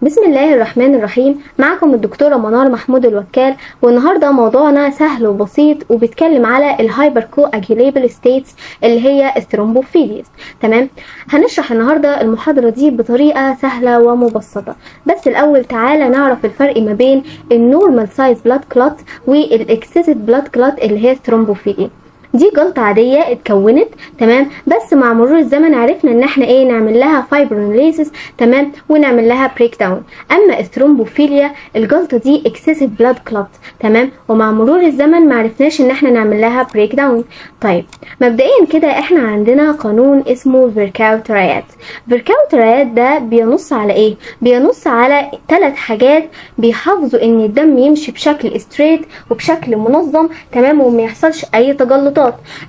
بسم الله الرحمن الرحيم. معكم الدكتورة منار محمود الوكال، والنهاردة موضوعنا سهل وبسيط وبيتكلم على الهايبر كواجيوليبل ستيتس اللي هي الثرومبوفيليز. تمام، هنشرح النهاردة المحاضرة دي بطريقة سهلة ومبسطة. بس الأول تعالى نعرف الفرق ما بين النورمال سايز بلاد كلوت والاكسسيف بلاد كلوت اللي هي الثرومبوفيليا. دي جلطة عادية اتكونت، تمام، بس مع مرور الزمن عرفنا ان احنا نعمل لها فايبرونيليسيس، تمام، ونعمل لها بريك داون. اما الثرومبوفيليا الجلطة دي اكسسيف بلاد كلوت، تمام، ومع مرور الزمن ما عرفناش ان احنا نعمل لها بريك داون. طيب مبدئيا كده احنا عندنا قانون اسمه فيركاو-ترايات. فيركاو-ترايات ده بينص على ايه؟ بينص على 3 حاجات بيحافظوا ان الدم يمشي بشكل ستريت وبشكل منظم، تمام، وما يحصلش اي تجلطات.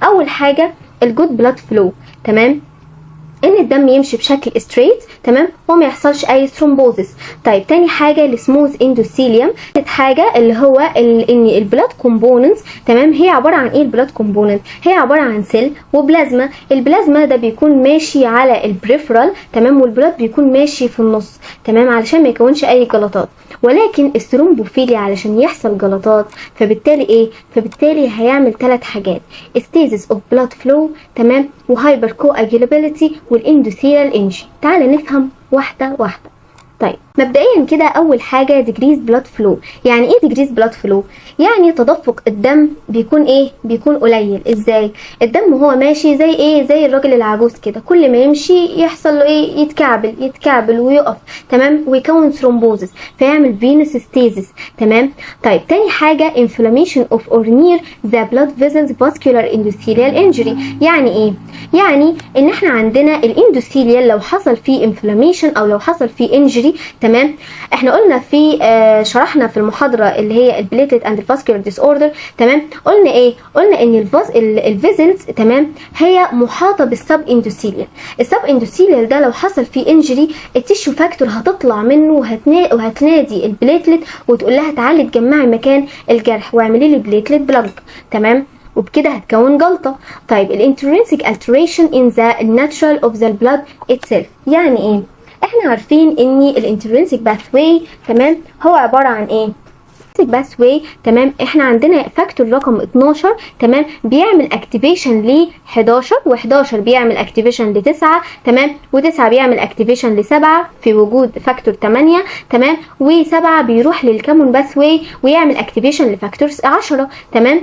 اول حاجه الجود بلاد فلو، تمام، ان الدم يمشي بشكل ستريت، تمام، وما يحصلش اي ثرومبوزيس. طيب تاني حاجه السموث اندوثيليوم. ثالث حاجه اللي هو ان البلاد كومبوننتس، تمام، هي عباره عن ايه؟ البلاد كومبوننت هي عباره عن سيل وبلازما. البلازما ده بيكون ماشي على البريفرال، تمام، والبلاد بيكون ماشي في النص، تمام، علشان ما يكونش اي جلطات. ولكن الثرومبوفيليا علشان يحصل جلطات فبالتالي هيعمل 3 حاجات: stasis of blood flow، تمام، وهايبر كواجيلابيلتي والاندوثيليال انجي. تعالى نفهم واحده واحده. طيب مبدئيا كده اول حاجه ديجريز بلاد فلو. يعني ايه ديجريز بلاد فلو؟ يعني تدفق الدم بيكون قليل. ازاي؟ الدم هو ماشي زي الراجل العجوز كده، كل ما يمشي يحصل له يتكعبل ويقف، تمام، ويكون ثرومبوزس فيعمل فينوس ستيزيس، تمام. طيب تاني حاجه inflammation of or near the blood vessels vascular endothelial injury. يعني ايه؟ يعني ان احنا عندنا الاندوثيليال لو حصل فيه انفلاميشن او لو حصل فيه انجري، تمام، احنا قلنا في شرحنا في المحاضره اللي هي البليتلت اند الفاسكولار ديس اوردر، تمام، قلنا ايه؟ قلنا ان الفيزلز، تمام، هي محاطه بالسب اندوثيليال. السب اندوثيليال ده لو حصل فيه انجري التيشو فاكتور هتطلع منه وهتنادي البليتلت وتقول لها تعالي تجمعي مكان الجرح واعملي لي بليتلت بلج، تمام، وبكده هتكون جلطة. طيب الانترنسيك alteration in the natural of the blood itself. يعني ايه؟ احنا عارفين ان الانترنسيك باثواي، تمام، هو عبارة عن ايه؟ باثواي، تمام، احنا عندنا فاكتور رقم 12، تمام، بيعمل اكتيفيشن ل 11 و11 بيعمل اكتيفيشن ل 9، تمام، و9 بيعمل اكتيفيشن ل 7 في وجود فاكتور 8، تمام، و7 بيروح للكامون باثواي ويعمل اكتيفيشن لفاكتور 10، تمام،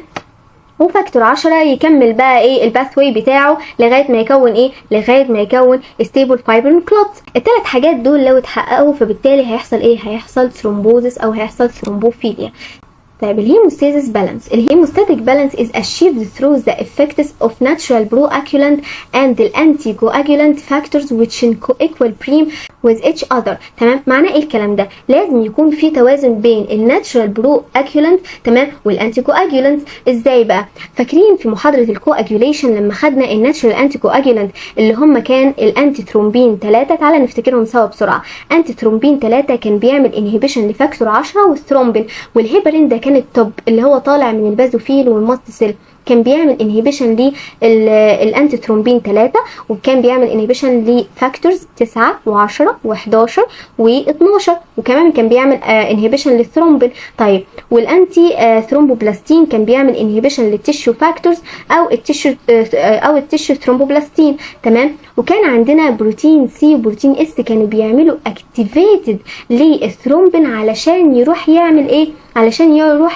وفاكتور 10 يكمل بقى الباثواي بتاعه لغايه ما يكون ستيبل فايبرين كلوت. ال3 حاجات دول لو اتحققوا فبالتالي هيحصل هيحصل ثرومبوزس او هيحصل ثرومبوفيليا. طيب الهيموستاسيس بالانس. الهيموستاتيك بالانس is achieved through the effects of natural proagulant and the anticoagulant factors which in co-equilibrium with each other. تمام، معناه ايه الكلام ده؟ لازم يكون في توازن بين الناتشرال بروأجولانت، تمام، والانتيكواجولانت. ازاي بقى؟ فاكرين في محاضره الكواجوليشن لما خدنا الناتشرال انتيكواجولانت اللي هم كان الانتي ثرومبين 3؟ تعالى نفتكرهم سوا بسرعه. انتي ثرومبين 3 كان بيعمل انهبيشن لفاكتور 10 والثرومبين، والهيبرين ده كان التوب اللي هو طالع من البازوفيل والماست سيل، كان بيعمل انهبيشن للانتي ثرومبين 3، وكان بيعمل انهبيشن لفاكتورز 9 و10 و11 و12، وكمان كان بيعمل انهبيشن للثرومبين. طيب والانتي ثرومبوبلاستين كان بيعمل انهبيشن للتيشو فاكتورز او التيشو ثرومبوبلاستين، تمام. وكان عندنا بروتين سي وبروتين اس كانوا بيعملوا اكتيفيتد للثرومبين علشان يروح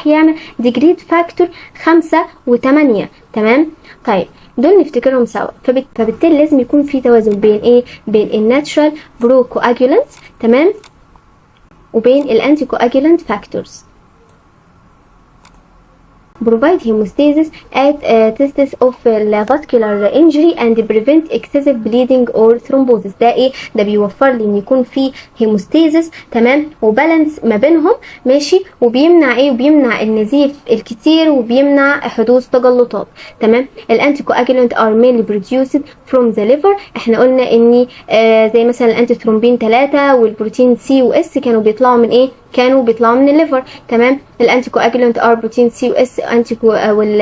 يعمل ديجريد فاكتور 5 و8، تمام. طيب دول نفتكرهم سوا. فبالتالي لازم يكون في توازن بين بين الناتشرال بروكواجولانتس، تمام، وبين الانتيكواجولانت فاكتورز. provide hemostasis at tests of vascular injury and prevent excessive bleeding or thrombosis. ده بيوفر لي ان يكون في hemostasis، تمام، وبالانس ما بينهم، ماشي، وبيمنع وبيمنع النزيف الكتير وبيمنع حدوث تجلطات، تمام. الانتي كواجولانت are mainly produced from the liver. احنا قلنا ان زي مثلا الانتي ثرومبين 3 والبروتين سي واس كانوا بيطلعوا من الليفر، تمام. الانتي كواجولانت ار بروتين سي واس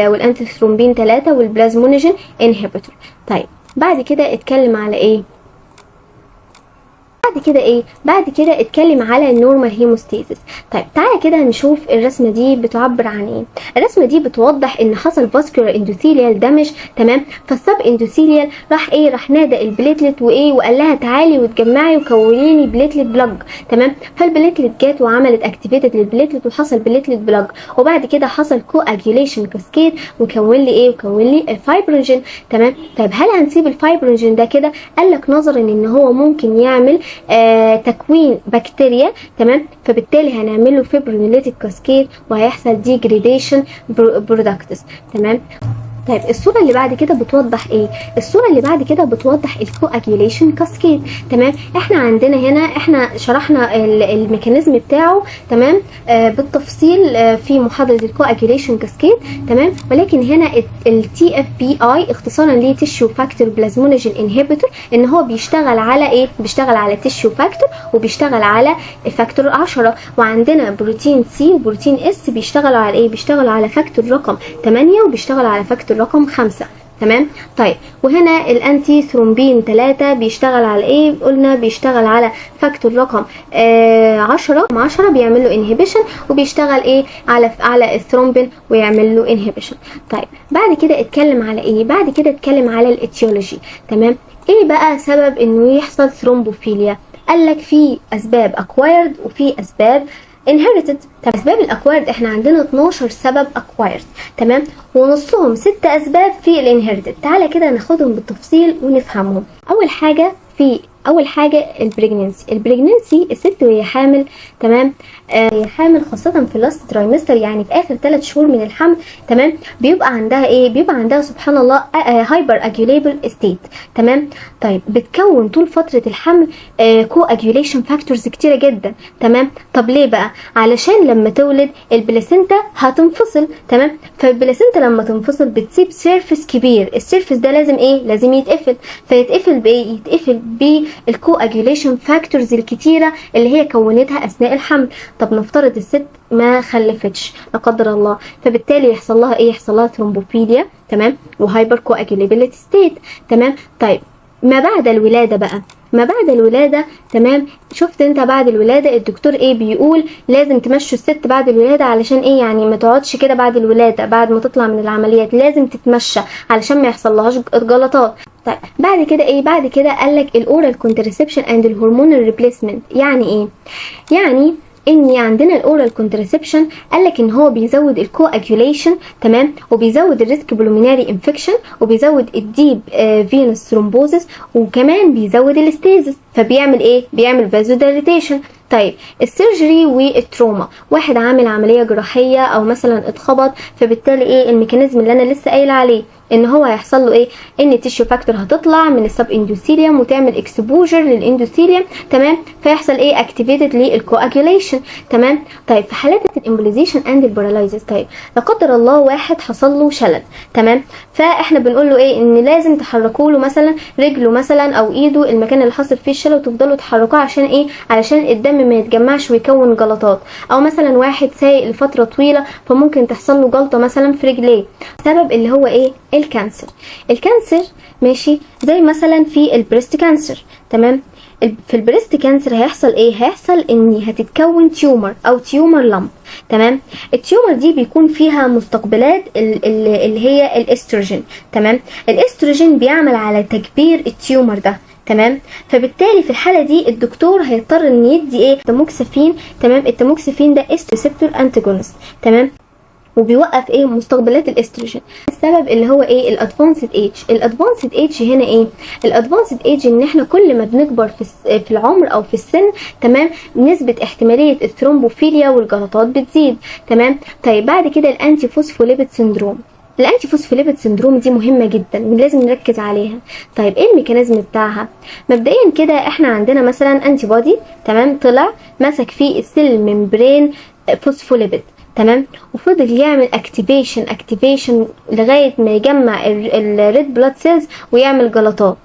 والانتي ثرومبين 3 والبلازمونيجين انهبيتور. طيب بعد كده اتكلم على بعد كده ايه؟ بعد كده اتكلم على النورمال هيموستاسيس. طيب تعالى كده نشوف الرسمه دي بتعبر عن ايه. الرسمه دي بتوضح ان حصل فاسكولار اندوثيليال دامج، تمام؟ فالسب اندوثيليال راح نادى البليتلت وايه، وقال لها تعالي وتجمعي وكوني لي بليتلت بلاج، تمام؟ فالبليتلت جت وعملت اكتيفيتد للبليتلت وحصل بليتلت بلاج، وبعد كده حصل كواجيوليشن كاسكيد وكون لي ايه؟ وكون لي الفايبروجين، تمام؟ طيب هل هنسيب الفايبروجين ده كده؟ قال لك نظرا ان هو ممكن يعمل تكوين بكتيريا، تمام؟ فبالتالي هنعمل له فيبرينوليتيك كاسكيد وهيحصل ديجريديشن برودكتس، تمام؟ طيب الصورة اللي بعد كده بتوضح ايه؟ الصورة اللي بعد كده بتوضح الكواجيوليشن كاسكيد، تمام؟ احنا عندنا هنا احنا شرحنا الميكانيزم بتاعه، تمام؟ بالتفصيل في محاضرة الكواجيوليشن كاسكيد، تمام؟ ولكن هنا التي اف بي اي اختصارا ليه تيشو فاكتور بلازمونيجين انهبيتور، ان هو بيشتغل على ايه؟ بيشتغل على تيشو فاكتور وبيشتغل على فاكتور 10. وعندنا بروتين سي وبروتين اس بيشتغلوا على ايه؟ بيشتغلوا على فاكتور رقم 8 وبيشتغلوا على فاكتور رقم 5، تمام؟ طيب وهنا الانتي ثرومبين 3 بيشتغل على ايه؟ قلنا بيشتغل على فاكتور رقم 10 بيعمل له انهبيشن، وبيشتغل ايه؟ على الثرومبين ويعمل له انهبيشن. طيب بعد كده اتكلم على ايه؟ بعد كده اتكلم على الاتيولوجي، تمام؟ ايه بقى سبب انه يحصل ثرومبوفيليا؟ قال لك في اسباب اكوايرد وفي اسباب inherited. طب اسباب الاكوايرد احنا عندنا 12 سبب اكوايرد، تمام؟ ونصهم 6 اسباب في الانهيرتد. تعالى كده ناخدهم بالتفصيل ونفهمهم. اول حاجه البريجننسي الست وهي حامل، تمام؟ هي حامل خاصه في اللاست ترايمستر، يعني في اخر 3 شهور من الحمل، تمام؟ بيبقى عندها ايه؟ بيبقى عندها سبحان الله هايبر اجيوليبل ستيت، تمام؟ طيب بتكون طول فتره الحمل كو اجيوليشن فاكتورز كتيره جدا، تمام؟ طب ليه بقى؟ علشان لما تولد البلاسينتا هتنفصل، تمام؟ فالبلاسينتا لما تنفصل بتسيب سيرفيس كبير، السيرفيس ده لازم ايه؟ لازم يتقفل. فيتقفل بايه؟ يتقفل بالكواجيوليشن فاكتورز الكتيره اللي هي كونتها اثناء الحمل. طب نفترض الست ما خلفتش لا قدر الله، فبالتالي يحصل لها ايه؟ يحصل لها ثرومبوفيليا، تمام؟ وهايبر كواجيوليبيليتي ستيت، تمام؟ طيب ما بعد الولاده بقى، ما بعد الولاده، تمام؟ شفت انت بعد الولاده الدكتور ايه بيقول؟ لازم تمشوا الست بعد الولاده علشان ايه؟ يعني ما تقعدش كده بعد الولاده، بعد ما تطلع من العمليات لازم تتمشى علشان ما يحصلهاش جلطات. طيب بعد كده ايه؟ بعد كده قالك الاورال كونترسبشن اند الهرمونال ريبليسمنت. يعني ايه؟ يعني ان عندنا الاورال كونترسبشن قالك ان هو بيزود الكواجيوليشن، تمام؟ وبيزود الريسك بلوميناري انفكشن، وبيزود الديب فينوس ثرومبوزس، وكمان بيزود الاستيزس. فبيعمل ايه؟ بيعمل فازوديليتيشن. طيب السيرجري والتروما، واحد عامل عمليه جراحيه او مثلا اتخبط، فبالتالي ايه الميكانيزم اللي انا لسه قايله عليه؟ ان هو هيحصل له ايه؟ ان التيشو فاكتور هتطلع من السب اندوثيليوم وتعمل اكسبوجر للاندوثيليوم، تمام؟ فيحصل ايه؟ اكتيفيتد للكواجيوليشن، تمام؟ طيب في حالات الامبوليزيشن اند الباراليزيس، طيب لا قدر الله واحد حصل له شلل، تمام؟ فاحنا بنقول له ايه؟ ان لازم تحركوا له مثلا رجله مثلا او ايده، المكان اللي حصل فيه الشلل، وتفضلوا تحركوه عشان ايه؟ علشان الدم ما يتجمعش ويكون جلطات. او مثلا واحد سايق لفتره طويله فممكن تحصل له جلطه مثلا في رجليه. سبب اللي هو ايه؟ الكانسر. الكانسر ماشي، زي مثلا في البريست كانسر، تمام؟ في البريست كانسر هيحصل ايه؟ هيحصل ان هتتكون تيومر او تيومر لامب، تمام؟ التيومر دي بيكون فيها مستقبلات اللي هي الاستروجين، تمام؟ الاستروجين بيعمل على تكبير التيومر ده، تمام؟ فبالتالي في الحاله دي الدكتور هيضطر ان يدي ايه؟ تاموكسافين، تمام؟ التاموكسافين ده ريسبتور انتاجونست، تمام؟ وبيوقف ايه؟ مستقبلات الاستروجين. السبب اللي هو ايه؟ الادفانسد ايج. الادفانسد ايج هنا ايه؟ الادفانسد ايج ان احنا كل ما بنكبر في العمر او في السن، تمام؟ نسبه احتماليه الثرومبوفيليا والجلطات بتزيد، تمام؟ طيب بعد كده الانتي فوسفوليبيد سندروم. الانتي فوسفوليبيد سندروم دي مهمه جدا ولازم نركز عليها. طيب ايه الميكانيزم بتاعها؟ مبدئيا كده احنا عندنا مثلا انتي بودي، تمام؟ طلع مسك فيه السيل ممبرين فوسفوليبيد، تمام؟ وفضل يعمل اكتيفيشن لغايه ما يجمع الريد بلاد سيلز ويعمل جلطات.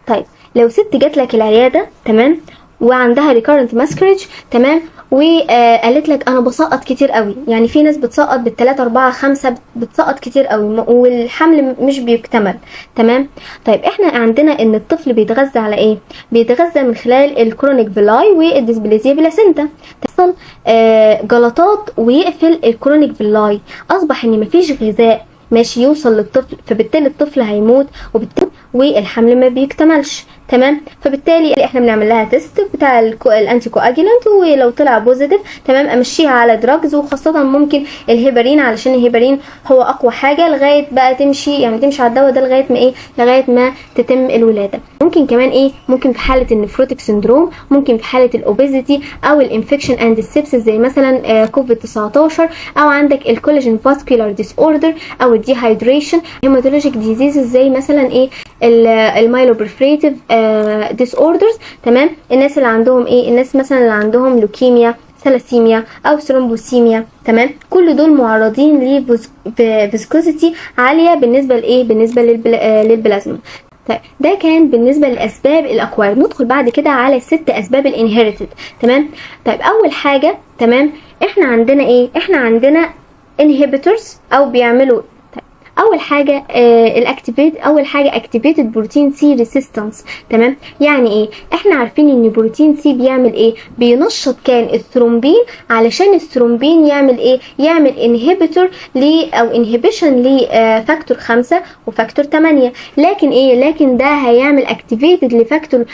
طيب لو ست جات لك العياده، تمام؟ وعندها recurrent miscarriage، تمام، وقالت لك انا بسقط كتير قوي، يعني في ناس بتسقط بالثلاثة 4 5 بتسقط كتير قوي والحمل مش بيكتمل، تمام. طيب احنا عندنا ان الطفل بيتغذى على ايه؟ بيتغذى من خلال الكرونيك فيلاي والديسبليزيا بلاسينتا، تحصل جلطات ويقفل الكرونيك فيلاي، اصبح ان مفيش غذاء ماشي يوصل للطفل، فبالتالي الطفل هيموت والحمل ما بيكتملش، تمام. فبالتالي احنا بنعمل لها تيست بتاع الانتي كواجولانت، ولو طلع بوزيتيف تمام امشيها على دراجز، وخاصه ممكن الهيبرين، علشان الهيبرين هو اقوى حاجه لغايه بقى تمشي، يعني تمشي على الدواء ده لغايه ما لغايه ما تتم الولاده. ممكن كمان ممكن في حاله النفروتيك سندروم، ممكن في حاله الاوبيزيتي او الانفكشن اند السبسس زي مثلا كوفيد 19، او عندك الكولاجين فاسكولار ديس اوردر او الديهايدريشن، هيماتولوجيك ديزيزز زي مثلا المايلوبرفريتيف ديس اوردرز، تمام. الناس اللي عندهم الناس مثلا اللي عندهم لوكيميا، ثلاسيميا او ثرومبوسيميا، تمام. كل دول معرضين لفيسكوزيتي عاليه بالنسبه بالنسبه للبلازما. طيب ده كان بالنسبه لاسباب الاكوار. ندخل بعد كده على 6 اسباب الانهيرتد، تمام. طيب اول حاجه، تمام، احنا عندنا احنا عندنا انهبيتورز او بيعملوا اول حاجه اكتيفيتد بروتين سي ريسيستنس، تمام. يعني احنا عارفين ان بروتين سي بيعمل بينشط كان الثرومبين، علشان الثرومبين يعمل يعمل انهبيتور او انهبيشن لفاكتور 5 وفاكتور 8، لكن ده هيعمل اكتيفيتد لفاكتور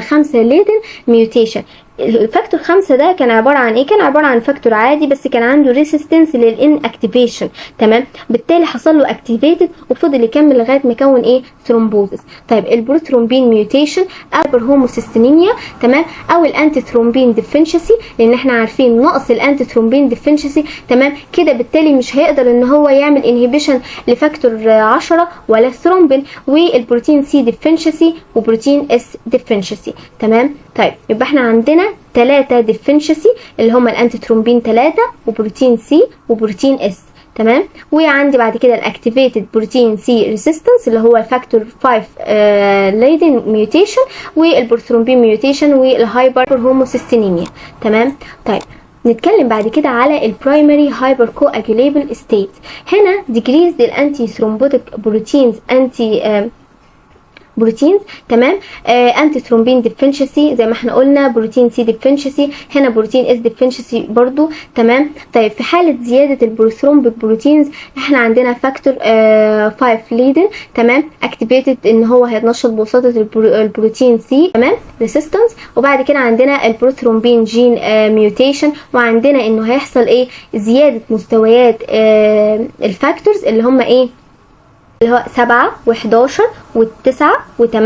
5 ليدن ميوتيشن. الفاكتور 5 ده كان عباره عن كان عباره عن فاكتور عادي، بس كان عنده ريسيستنس للان اكتيفيشن، تمام. بالتالي حصل له اكتيفيتد وفضل يكمل لغايه ما يكون ثرومبوزس. طيب البروثرومبين ميوتيشن او الهوموسيستينيميا، تمام، او الانتي ثرومبين ديفينشنسي، لان احنا عارفين نقص الانتي ثرومبين ديفينشنسي، تمام. كده بالتالي مش هيقدر ان هو يعمل انهبيشن لفاكتور 10 ولا الثرومبين، والبروتين سي ديفينشنسي وبروتين اس ديفينشنسي، تمام. طيب يبقى احنا عندنا 3 ديفينشنسي اللي هم الانتي ثرومبين 3 وبروتين سي وبروتين اس، تمام. وعندي بعد كده الاكتيفيتد بروتين سي ريسيستنس اللي هو الفاكتور 5 ليدن ميوتيشن والبروثرومبين ميوتيشن والهايبر هوموسيستينيميا، تمام. طيب نتكلم بعد كده على البرايمري هايبر كواجوليبل ستيت. هنا ديكريز الانتي ثرومبوتيك بروتينز، تمام. انتي ثرومبين ديفينشنسي زي ما احنا قلنا، بروتين سي ديفينشنسي، هنا بروتين اس ديفينشنسي برضو، تمام. طيب في حاله زياده البروثرومبيك بروتينز احنا عندنا فاكتور 5 ليدن، تمام، اكتيفيتد ان هو هيتنشط بواسطه البروتين سي، تمام، ريسيستنس. وبعد كده عندنا البروثرومبين جين ميوتيشن، وعندنا انه هيحصل زياده مستويات الفاكتورز اللي هم اللي هو 7 و11 و9 و8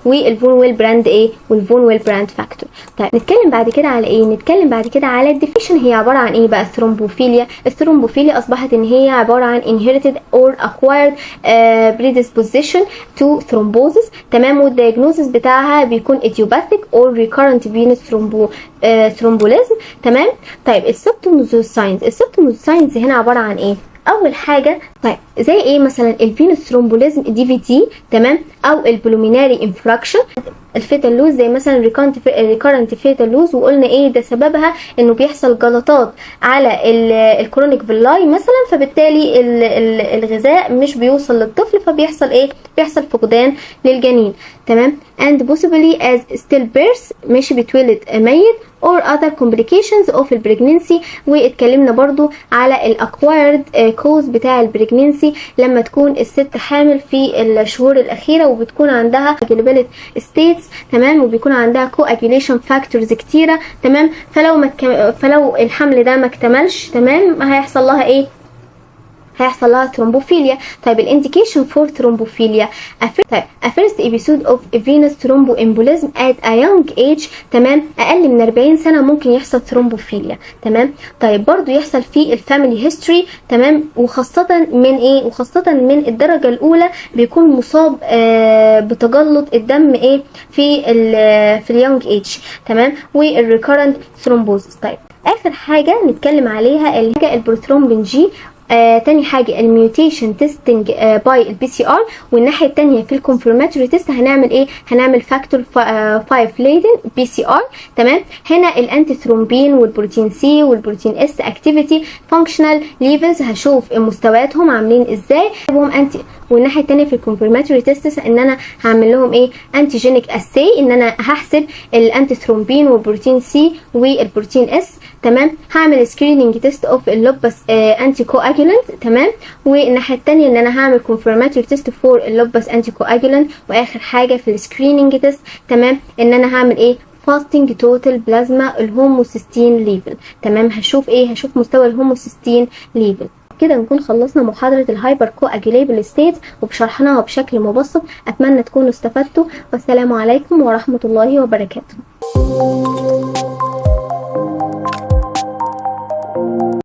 والفون ويل براند والفون ويل براند فاكتور. طيب نتكلم بعد كده على نتكلم بعد كده على الديفيشن. هي عباره عن بقى الثرومبوفيليا. الثرومبوفيليا اصبحت ان هي عباره عن inherited or acquired predisposition to thrombosis، تمام. والدياجنوزس بتاعها بيكون idiopathic or recurrent venous thrombolism، تمام. طيب السيمبتومز والساينز. السيمبتومز والساينز هنا عباره عن اول حاجه طيب زي مثلا الفينوس ثرومبوليزم دي في تي، تمام، او البلوميناري انفراكشن، الفيتال لوز زي مثلا ريكارنت فيتال لوز، وقلنا ده سببها انه بيحصل جلطات على الكرونيك فيلاي مثلا، فبالتالي الغذاء مش بيوصل للطفل، فبيحصل بيحصل فقدان للجنين، تمام. and possibly as stillbirth ماشي بيتولد ميت or other complications of pregnancy. واتكلمنا برضو على الاكوايرد كوز بتاع البريجننسي لما تكون الست حامل في الشهور الاخيره وبتكون عندها coagulability states، تمام، وبيكون عندها coagulation factors كتيره، تمام. فلو الحمل ده ما اكتملش، تمام، هيحصل لها هيحصل لها ثرومبوفيليا. طيب الانديكيشن فور ثرومبوفيليا a first episode of venous thromboembolism at a young age، تمام، اقل من 40 سنه ممكن يحصل ثرومبوفيليا، تمام. طيب برضو يحصل في الفاميلي هيستوري، تمام، وخاصه من وخاصه من الدرجه الاولى بيكون مصاب بتجلط الدم في اليونج ايج، تمام، والريكارنت ثرومبوزس. طيب اخر حاجه نتكلم عليها اللي هي البروثرومبين جي تاني حاجه الميوتيشن تيستنج باي البي سي ار. والناحيه التانيه في الكونفirmatory تيست هنعمل ايه؟ هنعمل فاكتور 5 ليدن بي سي ار. تمام. هنا الانتي ثرومبين والبروتين سي والبروتين اس اكتيفيتي فانكشنال ليفلز هشوف مستوياتهم عاملين ازاي هم انتي. والناحيه الثانيه في الكونفirmatory تيست ان انا هعمل لهم ايه؟ انتيجينيك اساي، ان انا هحسب الانتي ثرومبين والبروتين سي والبروتين اس. تمام. هعمل سكريننج تيست اوف اللوبس انتي كواجولانت. تمام. والناحيه الثانيه ان انا هعمل كونفirmatory تيست فور اللوبس انتي كواجولانت. واخر حاجه في السكريننج تيست تمام ان انا هعمل ايه؟ فاستنج توتال بلازما الهوموسيستين ليفل. تمام. هشوف ايه؟ هشوف مستوى الهوموسيستين ليفل. كده نكون خلصنا محاضرة الهايبر كواجوليبل ستيتس وبشرحناها بشكل مبسط. اتمنى تكونوا استفدتوا، والسلام عليكم ورحمة الله وبركاته.